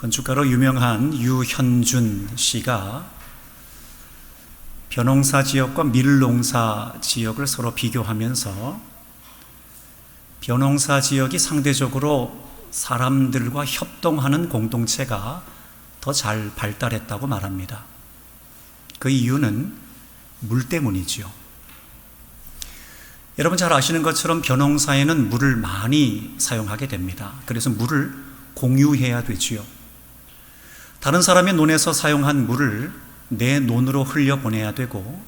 건축가로 유명한 유현준 씨가 벼농사 지역과 밀농사 지역을 서로 비교하면서 벼농사 지역이 상대적으로 사람들과 협동하는 공동체가 더 잘 발달했다고 말합니다. 그 이유는 물 때문이지요. 여러분 잘 아시는 것처럼 벼농사에는 물을 많이 사용하게 됩니다. 그래서 물을 공유해야 되지요. 다른 사람의 논에서 사용한 물을 내 논으로 흘려보내야 되고,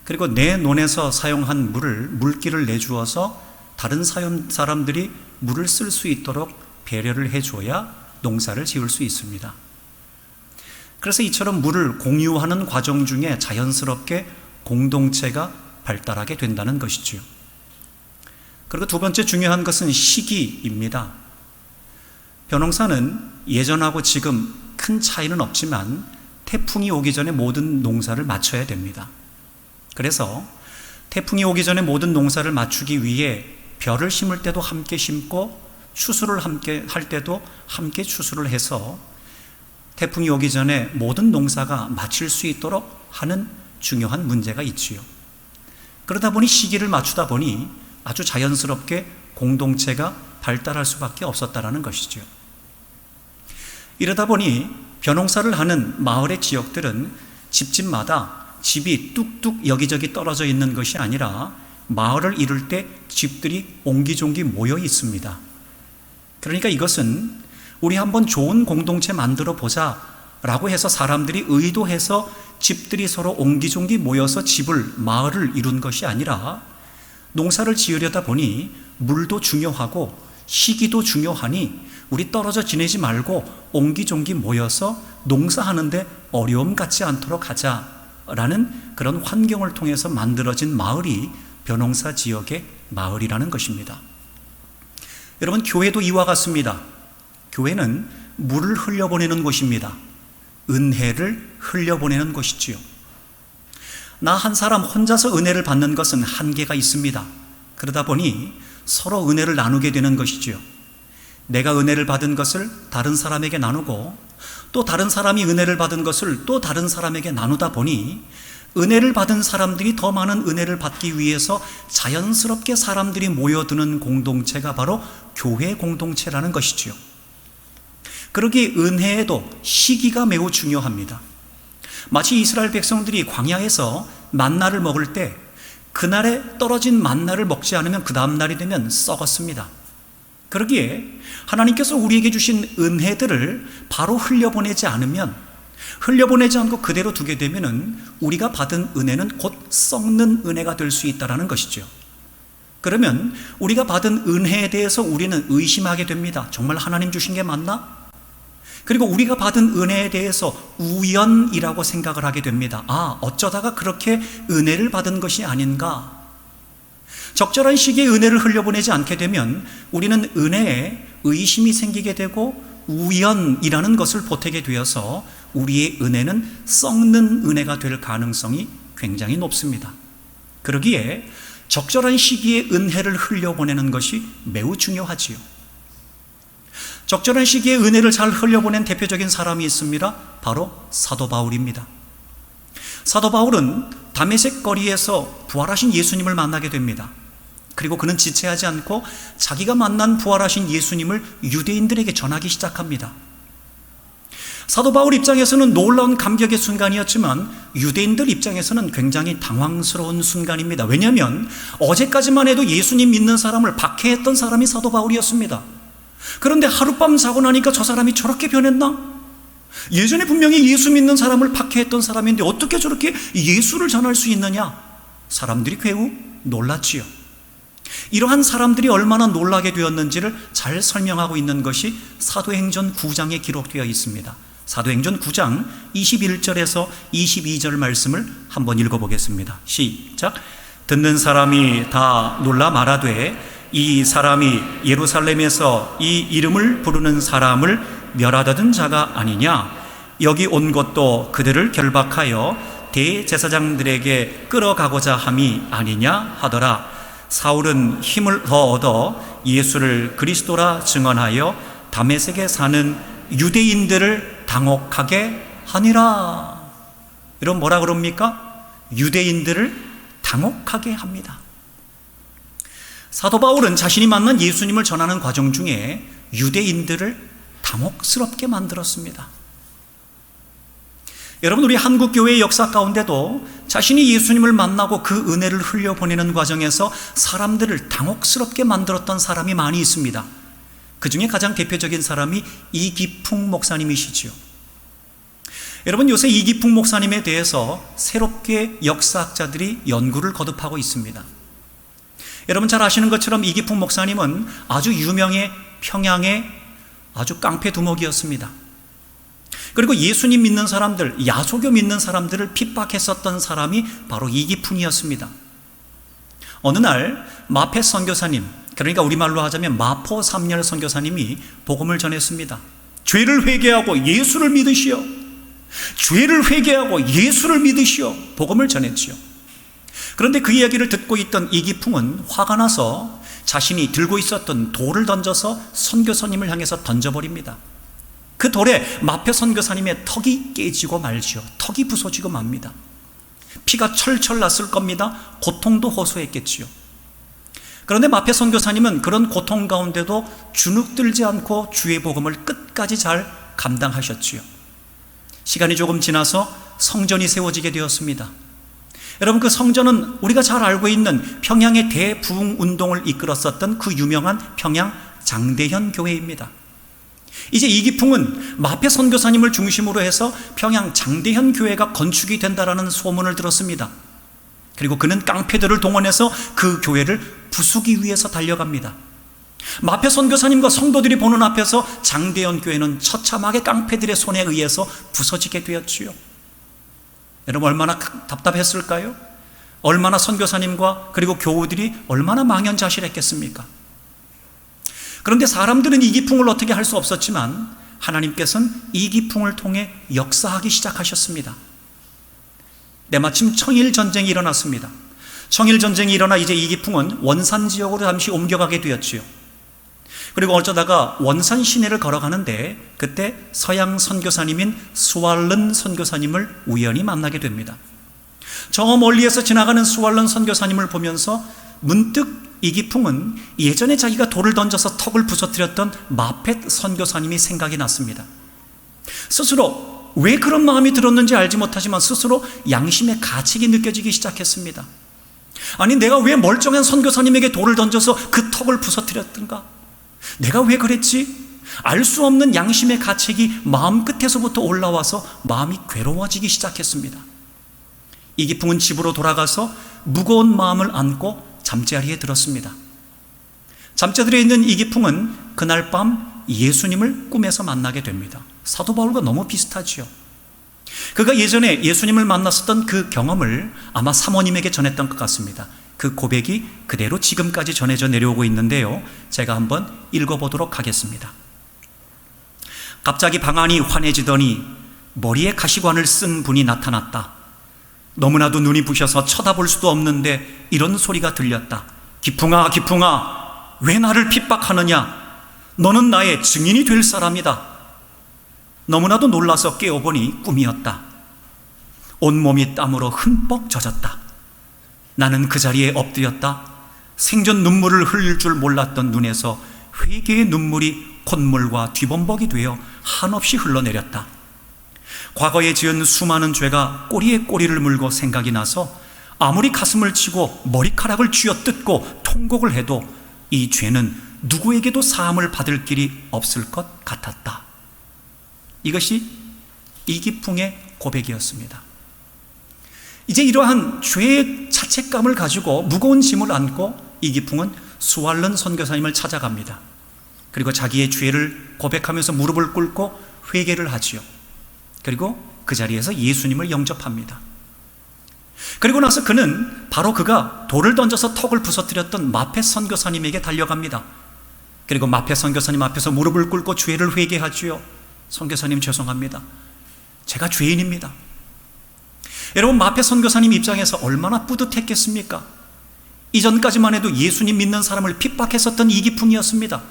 그리고 내 논에서 사용한 물을 물기를 내주어서 다른 사람들이 물을 쓸 수 있도록 배려를 해줘야 농사를 지을 수 있습니다. 그래서 이처럼 물을 공유하는 과정 중에 자연스럽게 공동체가 발달하게 된다는 것이지요. 그리고 두 번째 중요한 것은 시기입니다. 벼농사는 예전하고 지금 큰 차이는 없지만 태풍이 오기 전에 모든 농사를 마쳐야 됩니다. 그래서 태풍이 오기 전에 모든 농사를 맞추기 위해 벼를 심을 때도 함께 심고 추수를 함께 할 때도 함께 추수를 해서 태풍이 오기 전에 모든 농사가 마칠 수 있도록 하는 중요한 문제가 있지요. 그러다 보니 시기를 맞추다 보니 아주 자연스럽게 공동체가 발달할 수밖에 없었다라는 것이죠. 이러다 보니 벼농사를 하는 마을의 지역들은 집집마다 집이 뚝뚝 여기저기 떨어져 있는 것이 아니라 마을을 이룰 때 집들이 옹기종기 모여 있습니다. 그러니까 이것은 우리 한번 좋은 공동체 만들어 보자 라고 해서 사람들이 의도해서 집들이 서로 옹기종기 모여서 마을을 이룬 것이 아니라 농사를 지으려다 보니 물도 중요하고 시기도 중요하니 우리 떨어져 지내지 말고 옹기종기 모여서 농사하는데 어려움 갖지 않도록 하자라는 그런 환경을 통해서 만들어진 마을이 벼농사 지역의 마을이라는 것입니다. 여러분, 교회도 이와 같습니다. 교회는 물을 흘려보내는 곳입니다. 은혜를 흘려보내는 곳이지요. 나 한 사람 혼자서 은혜를 받는 것은 한계가 있습니다. 그러다 보니 서로 은혜를 나누게 되는 것이지요. 내가 은혜를 받은 것을 다른 사람에게 나누고 또 다른 사람이 은혜를 받은 것을 또 다른 사람에게 나누다 보니 은혜를 받은 사람들이 더 많은 은혜를 받기 위해서 자연스럽게 사람들이 모여드는 공동체가 바로 교회 공동체라는 것이지요. 그러기에 은혜에도 시기가 매우 중요합니다. 마치 이스라엘 백성들이 광야에서 만나를 먹을 때 그날에 떨어진 만나를 먹지 않으면 그 다음 날이 되면 썩었습니다. 그러기에 하나님께서 우리에게 주신 은혜들을 바로 흘려보내지 않고 그대로 두게 되면 우리가 받은 은혜는 곧 썩는 은혜가 될 수 있다는 것이죠. 그러면 우리가 받은 은혜에 대해서 우리는 의심하게 됩니다. 정말 하나님 주신 게 맞나? 그리고 우리가 받은 은혜에 대해서 우연이라고 생각을 하게 됩니다. 어쩌다가 그렇게 은혜를 받은 것이 아닌가? 적절한 시기에 은혜를 흘려보내지 않게 되면 우리는 은혜에 의심이 생기게 되고 우연이라는 것을 보태게 되어서 우리의 은혜는 썩는 은혜가 될 가능성이 굉장히 높습니다. 그러기에 적절한 시기에 은혜를 흘려보내는 것이 매우 중요하지요. 적절한 시기에 은혜를 잘 흘려보낸 대표적인 사람이 있습니다. 바로 사도 바울입니다. 사도 바울은 다메섹 거리에서 부활하신 예수님을 만나게 됩니다. 그리고 그는 지체하지 않고 자기가 만난 부활하신 예수님을 유대인들에게 전하기 시작합니다. 사도 바울 입장에서는 놀라운 감격의 순간이었지만 유대인들 입장에서는 굉장히 당황스러운 순간입니다. 왜냐하면 어제까지만 해도 예수님 믿는 사람을 박해했던 사람이 사도 바울이었습니다. 그런데 하룻밤 자고 나니까 저 사람이 저렇게 변했나? 예전에 분명히 예수 믿는 사람을 박해했던 사람인데 어떻게 저렇게 예수를 전할 수 있느냐? 사람들이 매우 놀랐지요. 이러한 사람들이 얼마나 놀라게 되었는지를 잘 설명하고 있는 것이 사도행전 9장에 기록되어 있습니다. 사도행전 9장 21절에서 22절 말씀을 한번 읽어보겠습니다. 시작. 듣는 사람이 다 놀라 말하되 이 사람이 예루살렘에서 이 이름을 부르는 사람을 멸하다던 자가 아니냐? 여기 온 것도 그들을 결박하여 대제사장들에게 끌어가고자 함이 아니냐 하더라. 사울은 힘을 더 얻어 예수를 그리스도라 증언하여 다메섹에 사는 유대인들을 당혹하게 하니라. 이런 뭐라 그럽니까? 유대인들을 당혹하게 합니다. 사도 바울은 자신이 만난 예수님을 전하는 과정 중에 유대인들을 당혹스럽게 만들었습니다. 여러분, 우리 한국교회의 역사 가운데도 자신이 예수님을 만나고 그 은혜를 흘려보내는 과정에서 사람들을 당혹스럽게 만들었던 사람이 많이 있습니다. 그 중에 가장 대표적인 사람이 이기풍 목사님이시지요. 여러분, 요새 이기풍 목사님에 대해서 새롭게 역사학자들이 연구를 거듭하고 있습니다. 여러분 잘 아시는 것처럼 이기풍 목사님은 아주 유명해 평양의 아주 깡패 두목이었습니다. 그리고 예수님 믿는 사람들, 야소교 믿는 사람들을 핍박했었던 사람이 바로 이기풍이었습니다. 어느 날 마페 선교사님, 그러니까 우리말로 하자면 마포 삼열 선교사님이 복음을 전했습니다. 죄를 회개하고 예수를 믿으시오. 죄를 회개하고 예수를 믿으시오. 복음을 전했지요. 그런데 그 이야기를 듣고 있던 이기풍은 화가 나서 자신이 들고 있었던 돌을 던져서 선교사님을 향해서 던져버립니다. 그 돌에 마페 선교사님의 턱이 깨지고 말지요. 턱이 부서지고 맙니다. 피가 철철 났을 겁니다. 고통도 호소했겠지요. 그런데 마페 선교사님은 그런 고통 가운데도 주눅들지 않고 주의 복음을 끝까지 잘 감당하셨지요. 시간이 조금 지나서 성전이 세워지게 되었습니다. 여러분, 그 성전은 우리가 잘 알고 있는 평양의 대부흥 운동을 이끌었었던 그 유명한 평양 장대현 교회입니다. 이제 이기풍은 마페 선교사님을 중심으로 해서 평양 장대현 교회가 건축이 된다라는 소문을 들었습니다. 그리고 그는 깡패들을 동원해서 그 교회를 부수기 위해서 달려갑니다. 마페 선교사님과 성도들이 보는 앞에서 장대현 교회는 처참하게 깡패들의 손에 의해서 부서지게 되었지요. 여러분, 얼마나 답답했을까요? 얼마나 선교사님과 그리고 교우들이 얼마나 망연자실했겠습니까? 그런데 사람들은 이기풍을 어떻게 할 수 없었지만 하나님께서는 이기풍을 통해 역사하기 시작하셨습니다. 때마침 청일전쟁이 일어났습니다. 청일전쟁이 일어나 이제 이기풍은 원산 지역으로 잠시 옮겨가게 되었지요. 그리고 어쩌다가 원산 시내를 걸어가는데 그때 서양 선교사님인 수왈른 선교사님을 우연히 만나게 됩니다. 저 멀리에서 지나가는 수왈른 선교사님을 보면서 문득 이기풍은 예전에 자기가 돌을 던져서 턱을 부서뜨렸던 마펫 선교사님이 생각이 났습니다. 스스로 왜 그런 마음이 들었는지 알지 못하지만 스스로 양심의 가책이 느껴지기 시작했습니다. 아니, 내가 왜 멀쩡한 선교사님에게 돌을 던져서 그 턱을 부서뜨렸던가? 내가 왜 그랬지? 알 수 없는 양심의 가책이 마음 끝에서부터 올라와서 마음이 괴로워지기 시작했습니다. 이기풍은 집으로 돌아가서 무거운 마음을 안고 잠자리에 들었습니다. 잠자리에 있는 이기풍은 그날 밤 예수님을 꿈에서 만나게 됩니다. 사도 바울과 너무 비슷하지요. 그가 예전에 예수님을 만났었던 그 경험을 아마 사모님에게 전했던 것 같습니다. 그 고백이 그대로 지금까지 전해져 내려오고 있는데요, 제가 한번 읽어보도록 하겠습니다. 갑자기 방안이 환해지더니 머리에 가시관을 쓴 분이 나타났다. 너무나도 눈이 부셔서 쳐다볼 수도 없는데 이런 소리가 들렸다. 기풍아, 기풍아, 왜 나를 핍박하느냐? 너는 나의 증인이 될 사람이다. 너무나도 놀라서 깨어보니 꿈이었다. 온몸이 땀으로 흠뻑 젖었다. 나는 그 자리에 엎드렸다. 생전 눈물을 흘릴 줄 몰랐던 눈에서 회개의 눈물이 콧물과 뒤범벅이 되어 한없이 흘러내렸다. 과거에 지은 수많은 죄가 꼬리에 꼬리를 물고 생각이 나서 아무리 가슴을 치고 머리카락을 쥐어뜯고 통곡을 해도 이 죄는 누구에게도 사함을 받을 길이 없을 것 같았다. 이것이 이기풍의 고백이었습니다. 이제 이러한 죄의 자책감을 가지고 무거운 짐을 안고 이기풍은 수왈른 선교사님을 찾아갑니다. 그리고 자기의 죄를 고백하면서 무릎을 꿇고 회개를 하지요. 그리고 그 자리에서 예수님을 영접합니다. 그리고 나서 그는 바로 그가 돌을 던져서 턱을 부서뜨렸던 마페 선교사님에게 달려갑니다. 그리고 마페 선교사님 앞에서 무릎을 꿇고 죄를 회개하지요. 선교사님, 죄송합니다. 제가 죄인입니다. 여러분, 마페 선교사님 입장에서 얼마나 뿌듯했겠습니까? 이전까지만 해도 예수님 믿는 사람을 핍박했었던 이기풍이었습니다.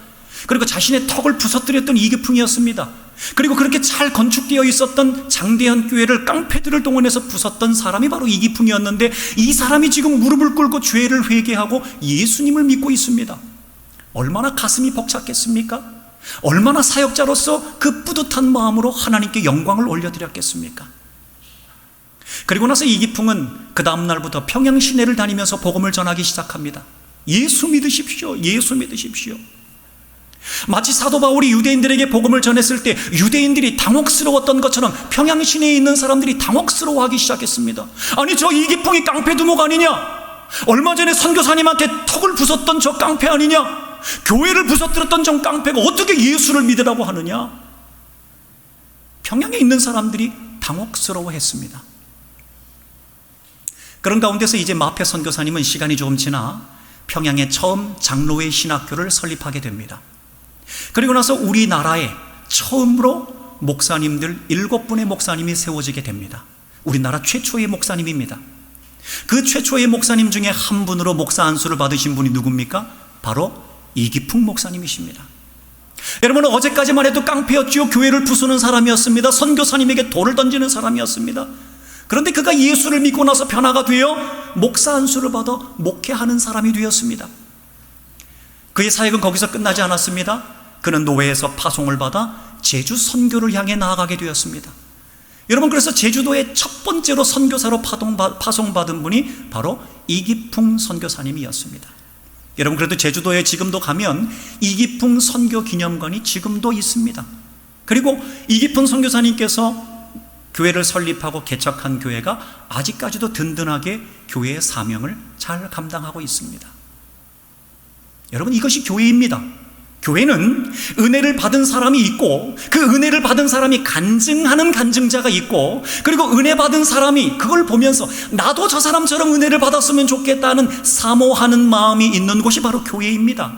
그리고 자신의 턱을 부서뜨렸던 이기풍이었습니다. 그리고 그렇게 잘 건축되어 있었던 장대현 교회를 깡패들을 동원해서 부쉈던 사람이 바로 이기풍이었는데, 이 사람이 지금 무릎을 꿇고 죄를 회개하고 예수님을 믿고 있습니다. 얼마나 가슴이 벅찼겠습니까? 얼마나 사역자로서 그 뿌듯한 마음으로 하나님께 영광을 올려드렸겠습니까? 그리고 나서 이기풍은 그 다음 날부터 평양 시내를 다니면서 복음을 전하기 시작합니다. 예수 믿으십시오. 예수 믿으십시오. 마치 사도 바울이 유대인들에게 복음을 전했을 때 유대인들이 당혹스러웠던 것처럼 평양 시내에 있는 사람들이 당혹스러워하기 시작했습니다. 아니, 저 이기풍이 깡패 두목 아니냐? 얼마 전에 선교사님한테 턱을 부쉈던 저 깡패 아니냐? 교회를 부서뜨렸던 저 깡패가 어떻게 예수를 믿으라고 하느냐? 평양에 있는 사람들이 당혹스러워했습니다. 그런 가운데서 이제 마페 선교사님은 시간이 조금 지나 평양에 처음 장로회 신학교를 설립하게 됩니다. 그리고 나서 우리나라에 처음으로 목사님들 7분의 목사님이 세워지게 됩니다. 우리나라 최초의 목사님입니다. 그 최초의 목사님 중에 한 분으로 목사 안수를 받으신 분이 누굽니까? 바로 이기풍 목사님이십니다. 여러분, 어제까지만 해도 깡패였죠. 교회를 부수는 사람이었습니다. 선교사님에게 돌을 던지는 사람이었습니다. 그런데 그가 예수를 믿고 나서 변화가 되어 목사 안수를 받아 목회하는 사람이 되었습니다. 그의 사역은 거기서 끝나지 않았습니다. 그는 노회에서 파송을 받아 제주 선교를 향해 나아가게 되었습니다. 여러분, 그래서 제주도의 첫 번째로 선교사로 파송받은 분이 바로 이기풍 선교사님이었습니다. 여러분, 그래도 제주도에 지금도 가면 이기풍 선교 기념관이 지금도 있습니다. 그리고 이기풍 선교사님께서 교회를 설립하고 개척한 교회가 아직까지도 든든하게 교회의 사명을 잘 감당하고 있습니다. 여러분, 이것이 교회입니다. 교회는 은혜를 받은 사람이 있고, 그 은혜를 받은 사람이 간증하는 간증자가 있고, 그리고 은혜 받은 사람이 그걸 보면서 나도 저 사람처럼 은혜를 받았으면 좋겠다는 사모하는 마음이 있는 곳이 바로 교회입니다.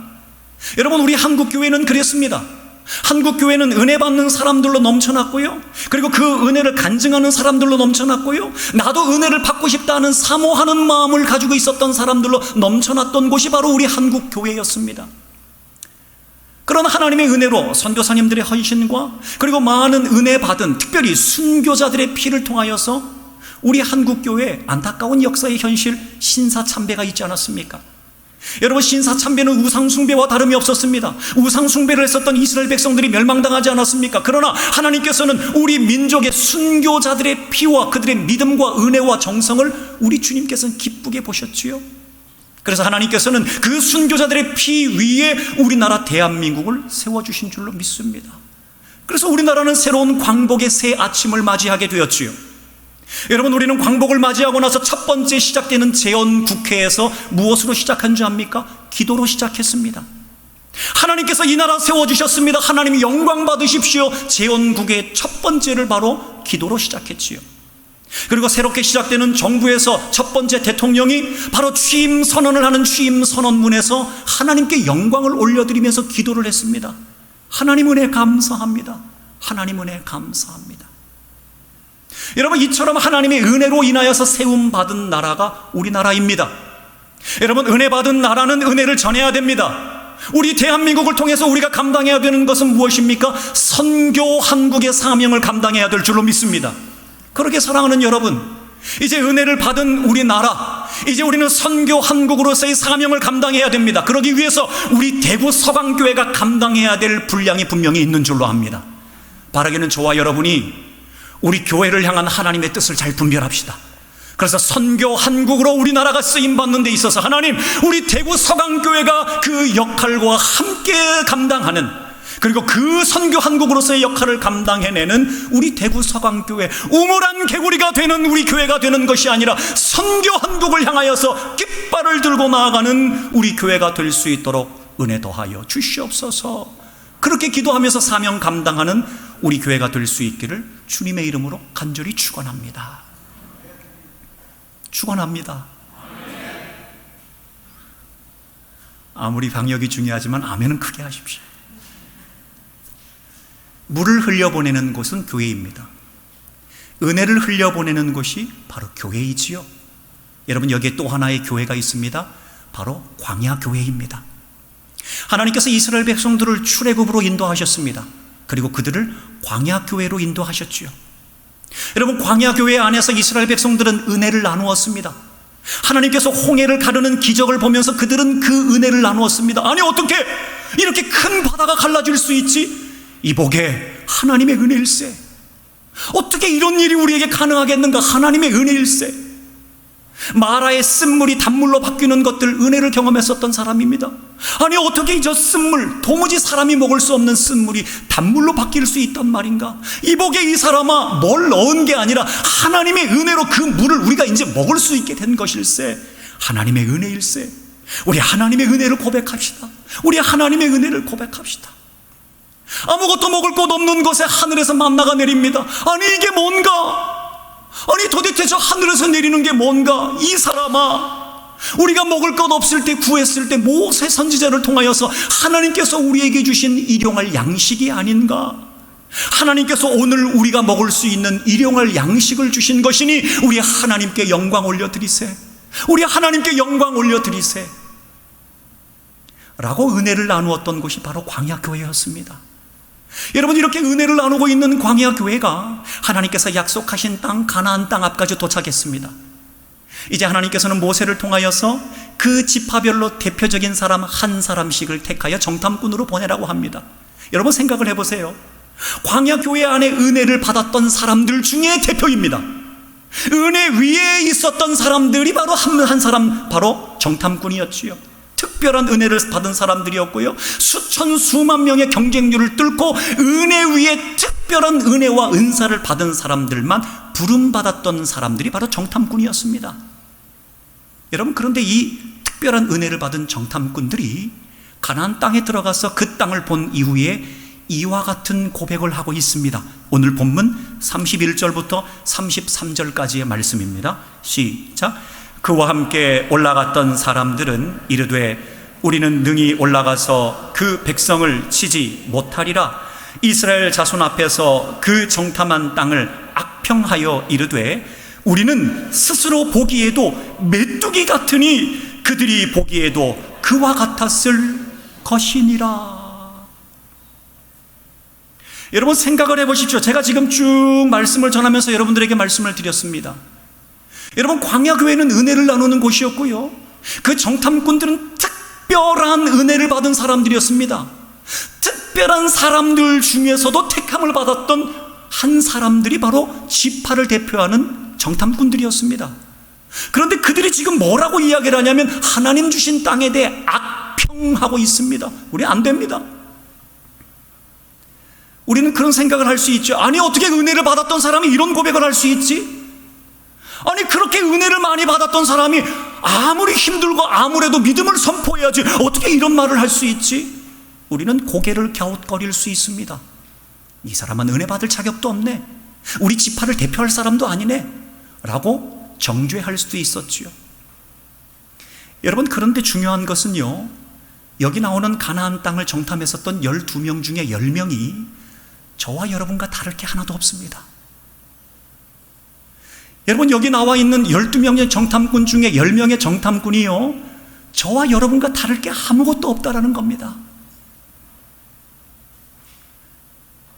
여러분, 우리 한국 교회는 그랬습니다. 한국 교회는 은혜 받는 사람들로 넘쳐났고요, 그리고 그 은혜를 간증하는 사람들로 넘쳐났고요, 나도 은혜를 받고 싶다는 사모하는 마음을 가지고 있었던 사람들로 넘쳐났던 곳이 바로 우리 한국 교회였습니다. 그런 하나님의 은혜로 선교사님들의 헌신과 그리고 많은 은혜 받은, 특별히 순교자들의 피를 통하여서 우리 한국 교회에 안타까운 역사의 현실, 신사참배가 있지 않았습니까? 여러분, 신사참배는 우상숭배와 다름이 없었습니다. 우상숭배를 했었던 이스라엘 백성들이 멸망당하지 않았습니까? 그러나 하나님께서는 우리 민족의 순교자들의 피와 그들의 믿음과 은혜와 정성을 우리 주님께서는 기쁘게 보셨지요. 그래서 하나님께서는 그 순교자들의 피 위에 우리나라 대한민국을 세워주신 줄로 믿습니다. 그래서 우리나라는 새로운 광복의 새 아침을 맞이하게 되었지요. 여러분, 우리는 광복을 맞이하고 나서 첫 번째 시작되는 재헌국회에서 무엇으로 시작한 줄 압니까? 기도로 시작했습니다. 하나님께서 이 나라 세워주셨습니다. 하나님 영광 받으십시오. 재헌국회의 첫 번째를 바로 기도로 시작했지요. 그리고 새롭게 시작되는 정부에서 첫 번째 대통령이 바로 취임 선언을 하는 취임 선언문에서 하나님께 영광을 올려드리면서 기도를 했습니다. 하나님 은혜 감사합니다. 하나님 은혜 감사합니다. 여러분, 이처럼 하나님의 은혜로 인하여서 세움받은 나라가 우리나라입니다. 여러분, 은혜 받은 나라는 은혜를 전해야 됩니다. 우리 대한민국을 통해서 우리가 감당해야 되는 것은 무엇입니까? 선교 한국의 사명을 감당해야 될 줄로 믿습니다. 그렇게 사랑하는 여러분, 이제 은혜를 받은 우리나라, 이제 우리는 선교 한국으로서의 사명을 감당해야 됩니다. 그러기 위해서 우리 대구 서강교회가 감당해야 될 분량이 분명히 있는 줄로 압니다. 바라기는 저와 여러분이 우리 교회를 향한 하나님의 뜻을 잘 분별합시다. 그래서 선교 한국으로 우리나라가 쓰임받는 데 있어서 하나님, 우리 대구 서강교회가 그 역할과 함께 감당하는, 그리고 그 선교 한국으로서의 역할을 감당해내는 우리 대구 서강교회, 우물한 개구리가 되는 우리 교회가 되는 것이 아니라 선교 한국을 향하여서 깃발을 들고 나아가는 우리 교회가 될 수 있도록 은혜 더하여 주시옵소서. 그렇게 기도하면서 사명 감당하는 우리 교회가 될 수 있기를 주님의 이름으로 간절히 축원합니다. 축원합니다. 아무리 방역이 중요하지만 아멘은 크게 하십시오. 물을 흘려보내는 곳은 교회입니다. 은혜를 흘려보내는 곳이 바로 교회이지요. 여러분, 여기에 또 하나의 교회가 있습니다. 바로 광야교회입니다. 하나님께서 이스라엘 백성들을 출애굽으로 인도하셨습니다. 그리고 그들을 광야교회로 인도하셨지요. 여러분, 광야교회 안에서 이스라엘 백성들은 은혜를 나누었습니다. 하나님께서 홍해를 가르는 기적을 보면서 그들은 그 은혜를 나누었습니다. 아니, 어떻게 이렇게 큰 바다가 갈라질 수 있지? 이복에 하나님의 은혜일세. 어떻게 이런 일이 우리에게 가능하겠는가? 하나님의 은혜일세. 마라의 쓴물이 단물로 바뀌는 것들, 은혜를 경험했었던 사람입니다. 아니, 어떻게 저 쓴물, 도무지 사람이 먹을 수 없는 쓴물이 단물로 바뀔 수 있단 말인가? 이복에 이 사람아, 뭘 넣은 게 아니라 하나님의 은혜로 그 물을 우리가 이제 먹을 수 있게 된 것일세. 하나님의 은혜일세. 우리 하나님의 은혜를 고백합시다. 우리 하나님의 은혜를 고백합시다. 아무것도 먹을 것 없는 곳에 하늘에서 만나가 내립니다. 아니, 이게 뭔가? 아니, 도대체 저 하늘에서 내리는 게 뭔가? 이 사람아, 우리가 먹을 것 없을 때, 구했을 때 모세 선지자를 통하여서 하나님께서 우리에게 주신 일용할 양식이 아닌가? 하나님께서 오늘 우리가 먹을 수 있는 일용할 양식을 주신 것이니 우리 하나님께 영광 올려드리세. 우리 하나님께 영광 올려드리세. 라고 은혜를 나누었던 곳이 바로 광야교회였습니다. 여러분, 이렇게 은혜를 나누고 있는 광야교회가 하나님께서 약속하신 땅, 가나안 땅 앞까지 도착했습니다. 이제 하나님께서는 모세를 통하여서 그 지파별로 대표적인 사람 한 사람씩을 택하여 정탐꾼으로 보내라고 합니다. 여러분, 생각을 해보세요. 광야교회 안에 은혜를 받았던 사람들 중에 대표입니다. 은혜 위에 있었던 사람들이 바로 한 사람, 바로 정탐꾼이었지요. 특별한 은혜를 받은 사람들이었고요, 수천 수만 명의 경쟁률을 뚫고 은혜 위에 특별한 은혜와 은사를 받은 사람들만 부름받았던 사람들이 바로 정탐꾼이었습니다. 여러분, 그런데 이 특별한 은혜를 받은 정탐꾼들이 가나안 땅에 들어가서 그 땅을 본 이후에 이와 같은 고백을 하고 있습니다. 오늘 본문 31절부터 33절까지의 말씀입니다. 시작. 그와 함께 올라갔던 사람들은 이르되 우리는 능히 올라가서 그 백성을 치지 못하리라. 이스라엘 자손 앞에서 그 정탐한 땅을 악평하여 이르되 우리는 스스로 보기에도 메뚜기 같으니 그들이 보기에도 그와 같았을 것이니라. 여러분, 생각을 해보십시오. 제가 지금 쭉 말씀을 전하면서 여러분들에게 말씀을 드렸습니다. 여러분, 광야교회는 은혜를 나누는 곳이었고요, 그 정탐꾼들은 특별한 은혜를 받은 사람들이었습니다. 특별한 사람들 중에서도 택함을 받았던 한 사람들이 바로 지파를 대표하는 정탐꾼들이었습니다. 그런데 그들이 지금 뭐라고 이야기를 하냐면 하나님 주신 땅에 대해 악평하고 있습니다. 우리 안 됩니다. 우리는 그런 생각을 할 수 있죠. 아니, 어떻게 은혜를 받았던 사람이 이런 고백을 할 수 있지? 아니, 그렇게 은혜를 많이 받았던 사람이 아무리 힘들고 아무래도 믿음을 선포해야지 어떻게 이런 말을 할 수 있지? 우리는 고개를 갸웃거릴 수 있습니다. 이 사람은 은혜 받을 자격도 없네, 우리 지파를 대표할 사람도 아니네 라고 정죄할 수도 있었지요. 여러분, 그런데 중요한 것은요, 여기 나오는 가나안 땅을 정탐했었던 12명 중에 10명이 저와 여러분과 다를 게 하나도 없습니다. 여러분, 여기 나와 있는 12명의 정탐꾼 중에 10명의 정탐꾼이요, 저와 여러분과 다를 게 아무것도 없다라는 겁니다.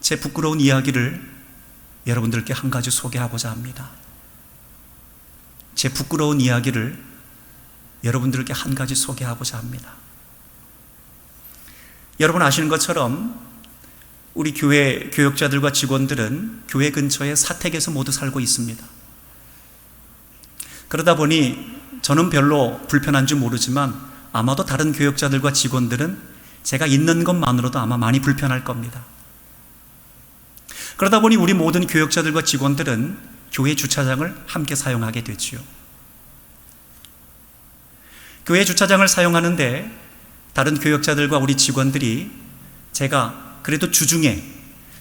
제 부끄러운 이야기를 여러분들께 한 가지 소개하고자 합니다. 제 부끄러운 이야기를 여러분들께 한 가지 소개하고자 합니다. 여러분 아시는 것처럼 우리 교회 교역자들과 직원들은 교회 근처에 사택에서 모두 살고 있습니다. 그러다 보니 저는 별로 불편한 줄 모르지만 아마도 다른 교역자들과 직원들은 제가 있는 것만으로도 아마 많이 불편할 겁니다. 그러다 보니 우리 모든 교역자들과 직원들은 교회 주차장을 함께 사용하게 되지요. 교회 주차장을 사용하는데 다른 교역자들과 우리 직원들이 제가 그래도 주중에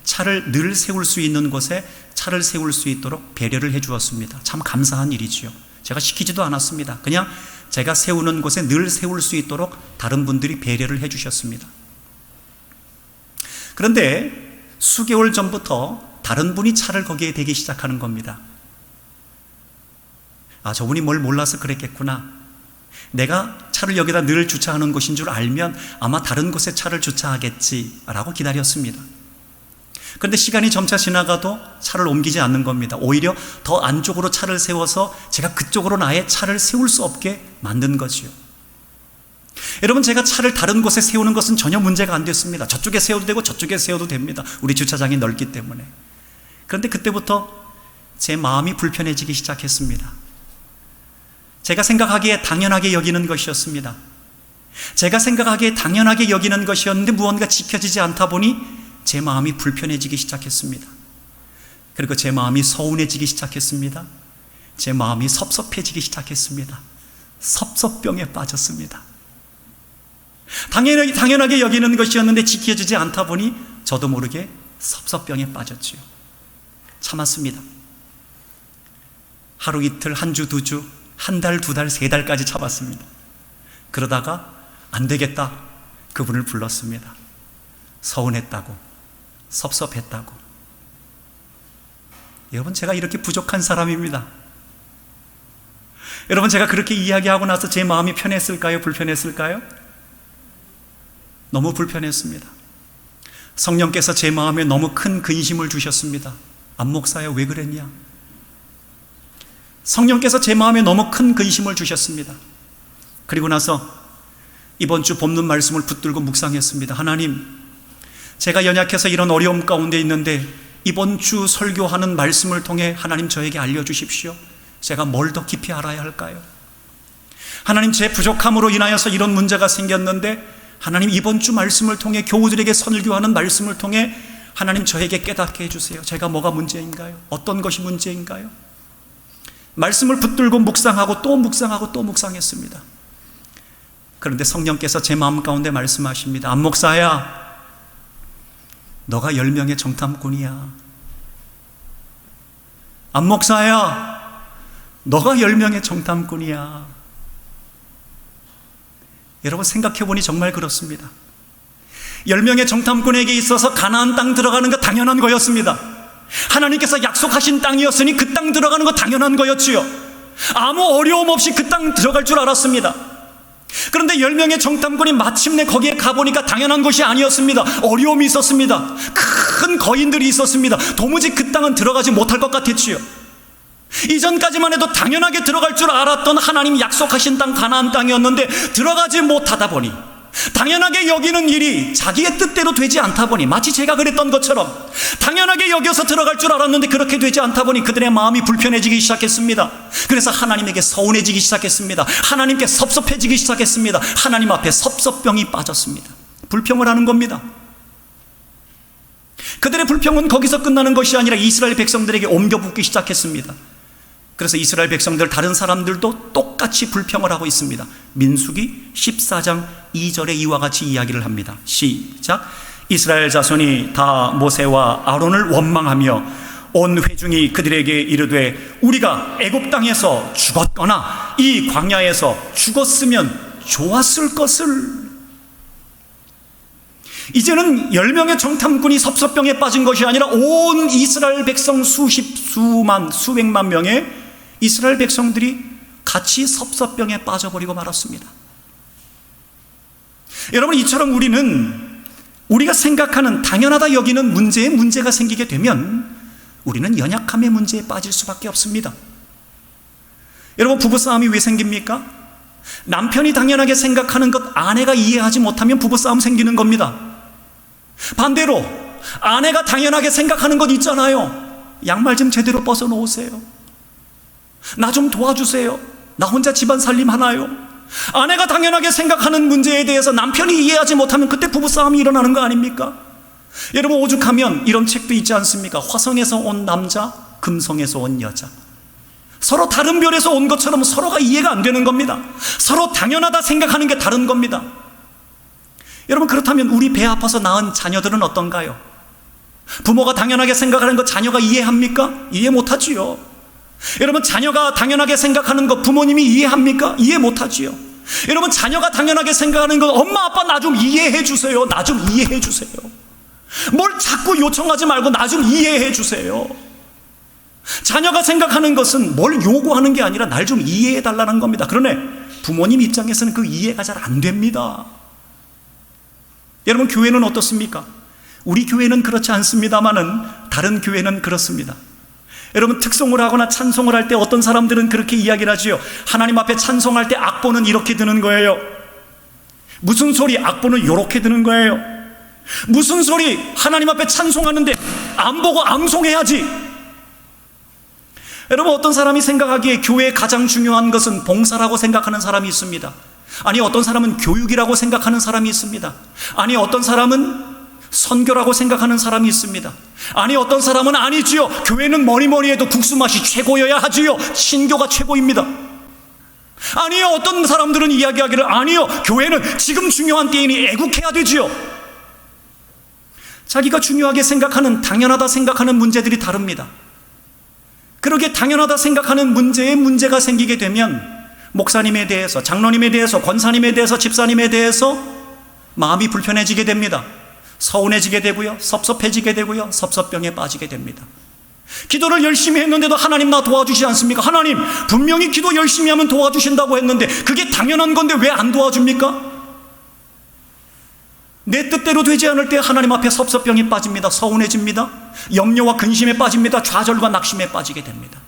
차를 늘 세울 수 있는 곳에 차를 세울 수 있도록 배려를 해 주었습니다. 참 감사한 일이지요. 제가 시키지도 않았습니다. 그냥 제가 세우는 곳에 늘 세울 수 있도록 다른 분들이 배려를 해 주셨습니다. 그런데 수개월 전부터 다른 분이 차를 거기에 대기 시작하는 겁니다. 아, 저분이 뭘 몰라서 그랬겠구나. 내가 차를 여기다 늘 주차하는 곳인 줄 알면 아마 다른 곳에 차를 주차하겠지라고 기다렸습니다. 그런데 시간이 점차 지나가도 차를 옮기지 않는 겁니다. 오히려 더 안쪽으로 차를 세워서 제가 그쪽으로는 아예 차를 세울 수 없게 만든 거지요. 여러분, 제가 차를 다른 곳에 세우는 것은 전혀 문제가 안 됐습니다. 저쪽에 세워도 되고 저쪽에 세워도 됩니다. 우리 주차장이 넓기 때문에. 그런데 그때부터 제 마음이 불편해지기 시작했습니다. 제가 생각하기에 당연하게 여기는 것이었습니다. 제가 생각하기에 당연하게 여기는 것이었는데 무언가 지켜지지 않다 보니 제 마음이 불편해지기 시작했습니다. 그리고 제 마음이 서운해지기 시작했습니다. 제 마음이 섭섭해지기 시작했습니다. 섭섭병에 빠졌습니다. 당연하게 여기는 것이었는데 지켜지지 않다 보니 저도 모르게 섭섭병에 빠졌지요. 참았습니다. 하루 이틀, 한 주, 두 주, 한 달, 두 달, 세 달까지 참았습니다. 그러다가 안 되겠다, 그분을 불렀습니다. 서운했다고, 섭섭했다고. 여러분, 제가 이렇게 부족한 사람입니다. 여러분, 제가 그렇게 이야기하고 나서 제 마음이 편했을까요? 불편했을까요? 너무 불편했습니다. 성령께서 제 마음에 너무 큰 근심을 주셨습니다. 안 목사야, 왜 그랬냐? 성령께서 제 마음에 너무 큰 근심을 주셨습니다. 그리고 나서 이번 주 본문 말씀을 붙들고 묵상했습니다. 하나님, 제가 연약해서 이런 어려움 가운데 있는데 이번 주 설교하는 말씀을 통해 하나님 저에게 알려주십시오. 제가 뭘 더 깊이 알아야 할까요? 하나님, 제 부족함으로 인하여서 이런 문제가 생겼는데 하나님, 이번 주 말씀을 통해 교우들에게 설교하는 말씀을 통해 하나님 저에게 깨닫게 해주세요. 제가 뭐가 문제인가요? 어떤 것이 문제인가요? 말씀을 붙들고 묵상하고 또 묵상하고 또 묵상했습니다. 그런데 성령께서 제 마음 가운데 말씀하십니다. 안 목사야, 너가 10명의 정탐꾼이야. 안 목사야, 너가 10명의 정탐꾼이야. 여러분, 생각해보니 정말 그렇습니다. 10명의 정탐꾼에게 있어서 가나안 땅 들어가는 거 당연한 거였습니다. 하나님께서 약속하신 땅이었으니 그 땅 들어가는 거 당연한 거였지요. 아무 어려움 없이 그 땅 들어갈 줄 알았습니다. 그런데 10명의 정탐꾼이 마침내 거기에 가보니까 당연한 것이 아니었습니다. 어려움이 있었습니다. 큰 거인들이 있었습니다. 도무지 그 땅은 들어가지 못할 것 같았지요. 이전까지만 해도 당연하게 들어갈 줄 알았던 하나님 약속하신 땅 가나안 땅이었는데 들어가지 못하다 보니, 당연하게 여기는 일이 자기의 뜻대로 되지 않다 보니, 마치 제가 그랬던 것처럼 당연하게 여겨서 들어갈 줄 알았는데 그렇게 되지 않다 보니 그들의 마음이 불편해지기 시작했습니다. 그래서 하나님에게 서운해지기 시작했습니다. 하나님께 섭섭해지기 시작했습니다. 하나님 앞에 섭섭병이 빠졌습니다. 불평을 하는 겁니다. 그들의 불평은 거기서 끝나는 것이 아니라 이스라엘 백성들에게 옮겨붙기 시작했습니다. 그래서 이스라엘 백성들, 다른 사람들도 똑같이 불평을 하고 있습니다. 민수기 14장 2절에 이와 같이 이야기를 합니다. 시작. 이스라엘 자손이 다 모세와 아론을 원망하며 온 회중이 그들에게 이르되 우리가 애굽 땅에서 죽었거나 이 광야에서 죽었으면 좋았을 것을. 이제는 10명의 정탐꾼이 섭섭병에 빠진 것이 아니라 온 이스라엘 백성 수백만 명의 이스라엘 백성들이 같이 섭섭병에 빠져버리고 말았습니다. 여러분, 이처럼 우리가 생각하는 당연하다 여기는 문제에 문제가 생기게 되면 우리는 연약함의 문제에 빠질 수밖에 없습니다. 여러분, 부부싸움이 왜 생깁니까? 남편이 당연하게 생각하는 것 아내가 이해하지 못하면 부부싸움 생기는 겁니다. 반대로 아내가 당연하게 생각하는 것 있잖아요. 양말 좀 제대로 벗어 놓으세요. 나 좀 도와주세요. 나 혼자 집안 살림 하나요? 아내가 당연하게 생각하는 문제에 대해서 남편이 이해하지 못하면 그때 부부싸움이 일어나는 거 아닙니까? 여러분, 오죽하면 이런 책도 있지 않습니까? 화성에서 온 남자, 금성에서 온 여자. 서로 다른 별에서 온 것처럼 서로가 이해가 안 되는 겁니다. 서로 당연하다 생각하는 게 다른 겁니다. 여러분, 그렇다면 우리 배 아파서 낳은 자녀들은 어떤가요? 부모가 당연하게 생각하는 것 자녀가 이해합니까? 이해 못하지요. 여러분, 자녀가 당연하게 생각하는 것 부모님이 이해합니까? 이해 못하지요. 여러분, 자녀가 당연하게 생각하는 것 엄마 아빠 나 좀 이해해 주세요. 나 좀 이해해 주세요. 뭘 자꾸 요청하지 말고 나 좀 이해해 주세요. 자녀가 생각하는 것은 뭘 요구하는 게 아니라 날 좀 이해해 달라는 겁니다. 그러네 부모님 입장에서는 그 이해가 잘 안 됩니다. 여러분, 교회는 어떻습니까? 우리 교회는 그렇지 않습니다마는 다른 교회는 그렇습니다. 여러분, 특송을 하거나 찬송을 할 때 어떤 사람들은 그렇게 이야기를 하지요. 하나님 앞에 찬송할 때 악보는 이렇게 드는 거예요. 무슨 소리? 악보는 이렇게 드는 거예요. 무슨 소리? 하나님 앞에 찬송하는데 안 보고 암송해야지. 여러분, 어떤 사람이 생각하기에 교회의 가장 중요한 것은 봉사라고 생각하는 사람이 있습니다. 아니, 어떤 사람은 교육이라고 생각하는 사람이 있습니다. 아니, 어떤 사람은 선교라고 생각하는 사람이 있습니다. 아니, 어떤 사람은 아니지요, 교회는 뭐니 해도 국수 맛이 최고여야 하지요, 신교가 최고입니다. 아니요, 어떤 사람들은 이야기하기를 아니요, 교회는 지금 중요한 때이니 애국해야 되지요. 자기가 중요하게 생각하는, 당연하다 생각하는 문제들이 다릅니다. 그렇게 당연하다 생각하는 문제에 문제가 생기게 되면 목사님에 대해서, 장로님에 대해서, 권사님에 대해서, 집사님에 대해서 마음이 불편해지게 됩니다. 서운해지게 되고요, 섭섭해지게 되고요, 섭섭병에 빠지게 됩니다. 기도를 열심히 했는데도 하나님 나 도와주시지 않습니까? 하나님 분명히 기도 열심히 하면 도와주신다고 했는데 그게 당연한 건데 왜 안 도와줍니까? 내 뜻대로 되지 않을 때 하나님 앞에 섭섭병에 빠집니다. 서운해집니다. 염려와 근심에 빠집니다. 좌절과 낙심에 빠지게 됩니다.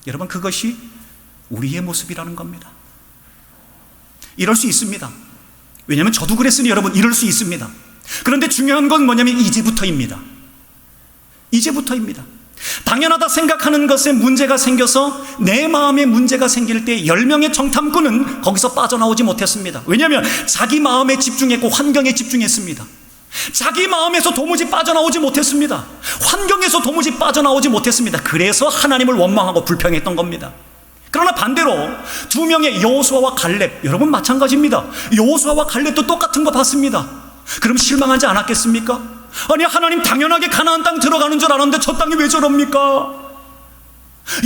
여러분, 그것이 우리의 모습이라는 겁니다. 이럴 수 있습니다. 왜냐하면 저도 그랬으니 여러분, 이럴 수 있습니다. 그런데 중요한 건 뭐냐면 이제부터입니다. 이제부터입니다. 당연하다 생각하는 것에 문제가 생겨서 내 마음에 문제가 생길 때 10명의 정탐꾼은 거기서 빠져나오지 못했습니다. 왜냐하면 자기 마음에 집중했고 환경에 집중했습니다. 자기 마음에서 도무지 빠져나오지 못했습니다. 환경에서 도무지 빠져나오지 못했습니다. 그래서 하나님을 원망하고 불평했던 겁니다. 그러나 반대로 두 명의 여호수아와 갈렙, 여러분 마찬가지입니다. 여호수아와 갈렙도 똑같은 거 봤습니다. 그럼 실망하지 않았겠습니까? 아니, 하나님 당연하게 가나안 땅 들어가는 줄 알았는데 저 땅이 왜 저럽니까?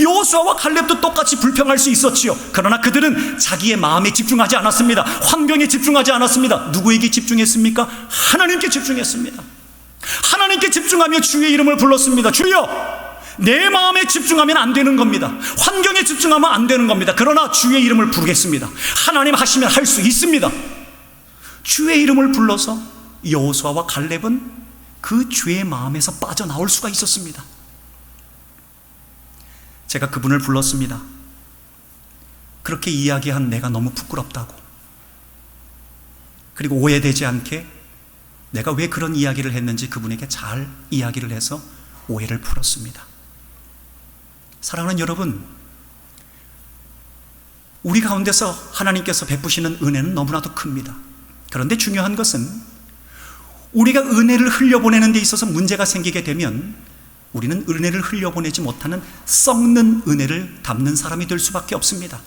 여호수아와 갈렙도 똑같이 불평할 수 있었지요. 그러나 그들은 자기의 마음에 집중하지 않았습니다. 환경에 집중하지 않았습니다. 누구에게 집중했습니까? 하나님께 집중했습니다. 하나님께 집중하며 주의 이름을 불렀습니다. 주여, 내 마음에 집중하면 안 되는 겁니다. 환경에 집중하면 안 되는 겁니다. 그러나 주의 이름을 부르겠습니다. 하나님 하시면 할 수 있습니다. 주의 이름을 불러서 여호수아와 갈렙은 그 주의 마음에서 빠져나올 수가 있었습니다. 제가 그분을 불렀습니다. 그렇게 이야기한 내가 너무 부끄럽다고, 그리고 오해되지 않게 내가 왜 그런 이야기를 했는지 그분에게 잘 이야기를 해서 오해를 풀었습니다. 사랑하는 여러분, 우리 가운데서 하나님께서 베푸시는 은혜는 너무나도 큽니다. 그런데 중요한 것은 우리가 은혜를 흘려보내는 데 있어서 문제가 생기게 되면 우리는 은혜를 흘려보내지 못하는 썩는 은혜를 담는 사람이 될 수밖에 없습니다.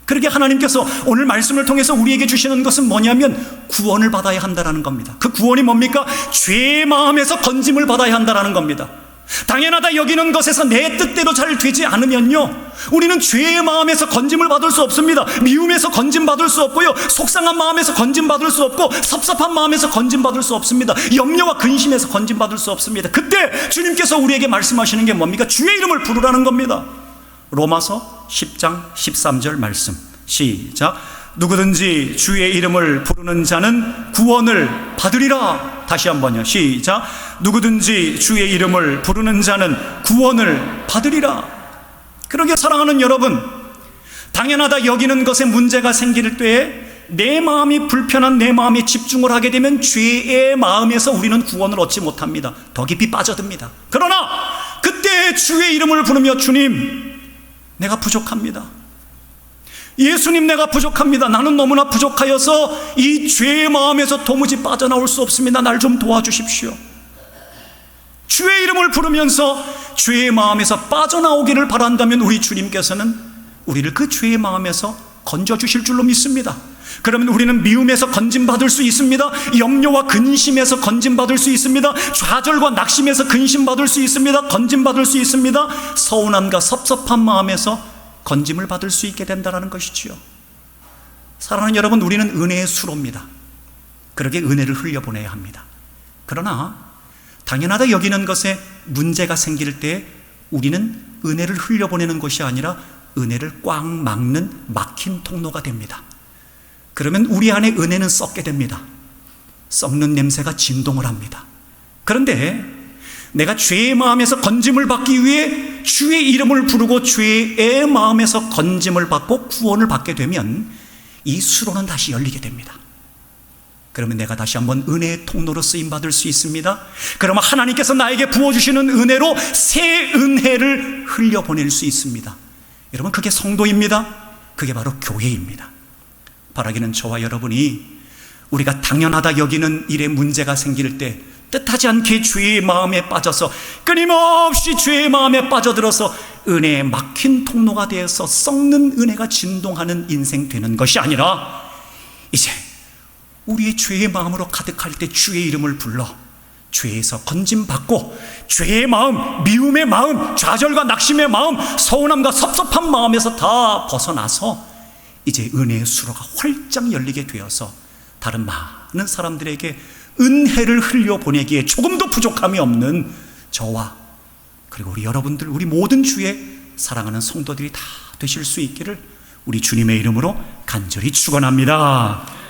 그러게 하나님께서 오늘 말씀을 통해서 우리에게 주시는 것은 뭐냐면 구원을 받아야 한다는 겁니다. 그 구원이 뭡니까? 죄의 마음에서 건짐을 받아야 한다는 겁니다. 당연하다 여기는 것에서 내 뜻대로 잘 되지 않으면요, 우리는 죄의 마음에서 건짐을 받을 수 없습니다. 미움에서 건짐 받을 수 없고요, 속상한 마음에서 건짐 받을 수 없고, 섭섭한 마음에서 건짐 받을 수 없습니다. 염려와 근심에서 건짐 받을 수 없습니다. 그때 주님께서 우리에게 말씀하시는 게 뭡니까? 주의 이름을 부르라는 겁니다. 로마서 10장 13절 말씀, 시작. 누구든지 주의 이름을 부르는 자는 구원을 받으리라. 다시 한번요, 시작. 누구든지 주의 이름을 부르는 자는 구원을 받으리라. 그러게 사랑하는 여러분, 당연하다 여기는 것에 문제가 생길 때에 내 마음이 불편한 내 마음에 집중을 하게 되면 죄의 마음에서 우리는 구원을 얻지 못합니다. 더 깊이 빠져듭니다. 그러나 그때 주의 이름을 부르며 주님, 내가 부족합니다. 예수님, 내가 부족합니다. 나는 너무나 부족하여서 이 죄의 마음에서 도무지 빠져나올 수 없습니다. 날 좀 도와주십시오. 주의 이름을 부르면서 죄의 마음에서 빠져나오기를 바란다면 우리 주님께서는 우리를 그 죄의 마음에서 건져주실 줄로 믿습니다. 그러면 우리는 미움에서 건짐받을 수 있습니다. 염려와 근심에서 건짐받을 수 있습니다. 좌절과 낙심에서 근심받을 수 있습니다. 건짐받을 수 있습니다. 서운함과 섭섭한 마음에서 건짐을 받을 수 있게 된다는 것이지요. 사랑하는 여러분, 우리는 은혜의 수로입니다. 그러게 은혜를 흘려보내야 합니다. 그러나 당연하다 여기는 것에 문제가 생길 때 우리는 은혜를 흘려보내는 것이 아니라 은혜를 꽉 막는 막힌 통로가 됩니다. 그러면 우리 안에 은혜는 썩게 됩니다. 썩는 냄새가 진동을 합니다. 그런데 내가 죄의 마음에서 건짐을 받기 위해 주의 이름을 부르고 죄의 마음에서 건짐을 받고 구원을 받게 되면 이 수로는 다시 열리게 됩니다. 그러면 내가 다시 한번 은혜의 통로로 쓰임받을 수 있습니다. 그러면 하나님께서 나에게 부어주시는 은혜로 새 은혜를 흘려보낼 수 있습니다. 여러분, 그게 성도입니다. 그게 바로 교회입니다. 바라기는 저와 여러분이 우리가 당연하다 여기는 일에 문제가 생길 때 뜻하지 않게 죄의 마음에 빠져서 끊임없이 죄의 마음에 빠져들어서 은혜에 막힌 통로가 되어서 썩는 은혜가 진동하는 인생 되는 것이 아니라 이제 우리의 죄의 마음으로 가득할 때 주의 이름을 불러 죄에서 건짐받고 죄의 마음, 미움의 마음, 좌절과 낙심의 마음, 서운함과 섭섭한 마음에서 다 벗어나서 이제 은혜의 수로가 활짝 열리게 되어서 다른 많은 사람들에게 은혜를 흘려보내기에 조금도 부족함이 없는 저와 그리고 우리 여러분들, 우리 모든 주의 사랑하는 성도들이 다 되실 수 있기를 우리 주님의 이름으로 간절히 축원합니다.